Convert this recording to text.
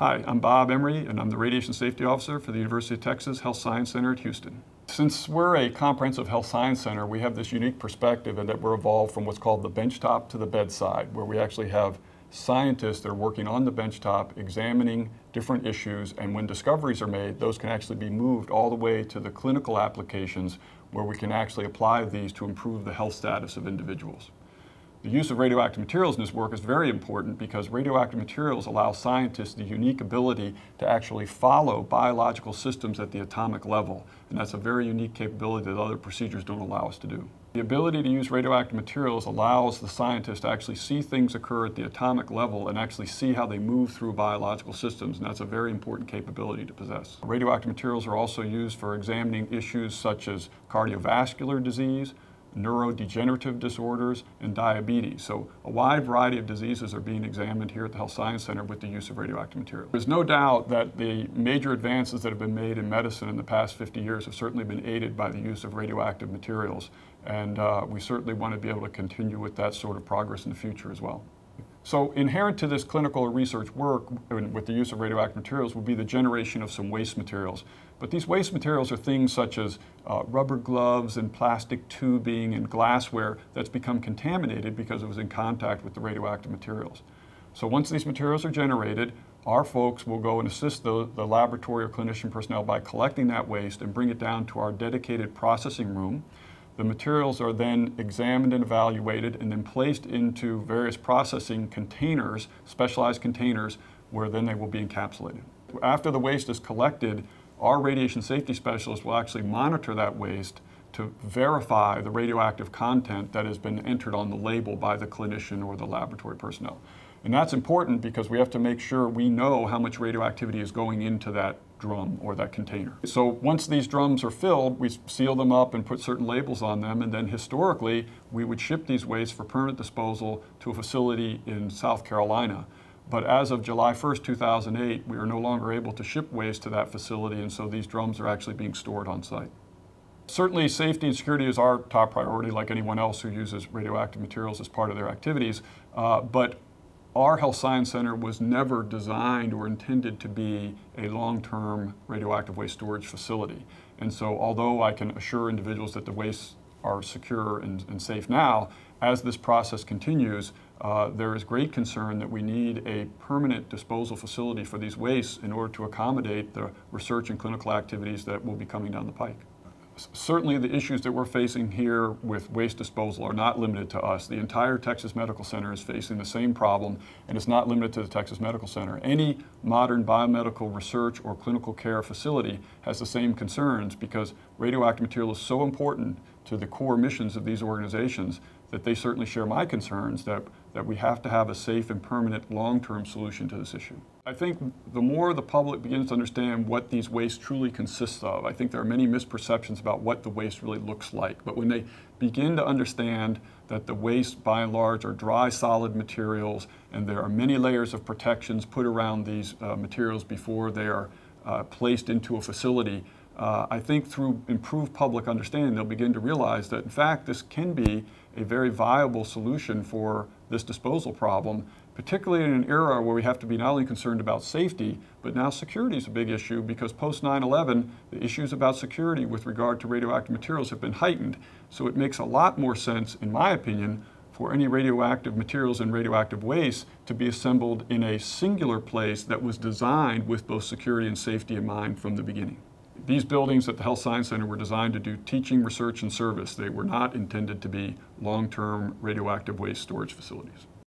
Hi, I'm Bob Emery, and I'm the Radiation Safety Officer for the University of Texas Health Science Center at Houston. Since we're a comprehensive health science center, we have this unique perspective in that we're evolved from what's called the benchtop to the bedside, where we actually have scientists that are working on the benchtop, examining different issues, and when discoveries are made, those can actually be moved all the way to the clinical applications where we can actually apply these to improve the health status of individuals. The use of radioactive materials in this work is very important because radioactive materials allow scientists the unique ability to actually follow biological systems at the atomic level, and that's a very unique capability that other procedures don't allow us to do. The ability to use radioactive materials allows the scientist to actually see things occur at the atomic level and actually see how they move through biological systems, and that's a very important capability to possess. Radioactive materials are also used for examining issues such as cardiovascular disease, neurodegenerative disorders, and diabetes. So a wide variety of diseases are being examined here at the Health Science Center with the use of radioactive materials. There's no doubt that the major advances that have been made in medicine in the past 50 years have certainly been aided by the use of radioactive materials, and we certainly want to be able to continue with that sort of progress in the future as well. So inherent to this clinical or research work with the use of radioactive materials will be the generation of some waste materials. But these waste materials are things such as rubber gloves and plastic tubing and glassware that's become contaminated because it was in contact with the radioactive materials. So once these materials are generated, our folks will go and assist the laboratory or clinician personnel by collecting that waste and bring it down to our dedicated processing room. The materials are then examined and evaluated and then placed into various processing containers, specialized containers, where then they will be encapsulated. After the waste is collected, our radiation safety specialists will actually monitor that waste to verify the radioactive content that has been entered on the label by the clinician or the laboratory personnel. And that's important because we have to make sure we know how much radioactivity is going into that drum or that container. So once these drums are filled, we seal them up and put certain labels on them, and then historically we would ship these wastes for permanent disposal to a facility in South Carolina. But as of July 1st, 2008, we are no longer able to ship waste to that facility, and so these drums are actually being stored on site. Certainly safety and security is our top priority, like anyone else who uses radioactive materials as part of their activities, but our Health Science Center was never designed or intended to be a long-term radioactive waste storage facility. And so although I can assure individuals that the wastes are secure and safe now, as this process continues, there is great concern that we need a permanent disposal facility for these wastes in order to accommodate the research and clinical activities that will be coming down the pike. Certainly the issues that we're facing here with waste disposal are not limited to us. The entire Texas Medical Center is facing the same problem, and it's not limited to the Texas Medical Center. Any modern biomedical research or clinical care facility has the same concerns because radioactive material is so important to the core missions of these organizations that they certainly share my concerns that we have to have a safe and permanent long-term solution to this issue. I think the more the public begins to understand what these wastes truly consist of, I think there are many misperceptions about what the waste really looks like. But when they begin to understand that the waste by and large are dry solid materials and there are many layers of protections put around these materials before they are placed into a facility, I think through improved public understanding, they'll begin to realize that, in fact, this can be a very viable solution for this disposal problem, particularly in an era where we have to be not only concerned about safety, but now security is a big issue because post 9/11, the issues about security with regard to radioactive materials have been heightened. So it makes a lot more sense, in my opinion, for any radioactive materials and radioactive waste to be assembled in a singular place that was designed with both security and safety in mind from the beginning. These buildings at the Health Science Center were designed to do teaching, research, and service. They were not intended to be long-term radioactive waste storage facilities.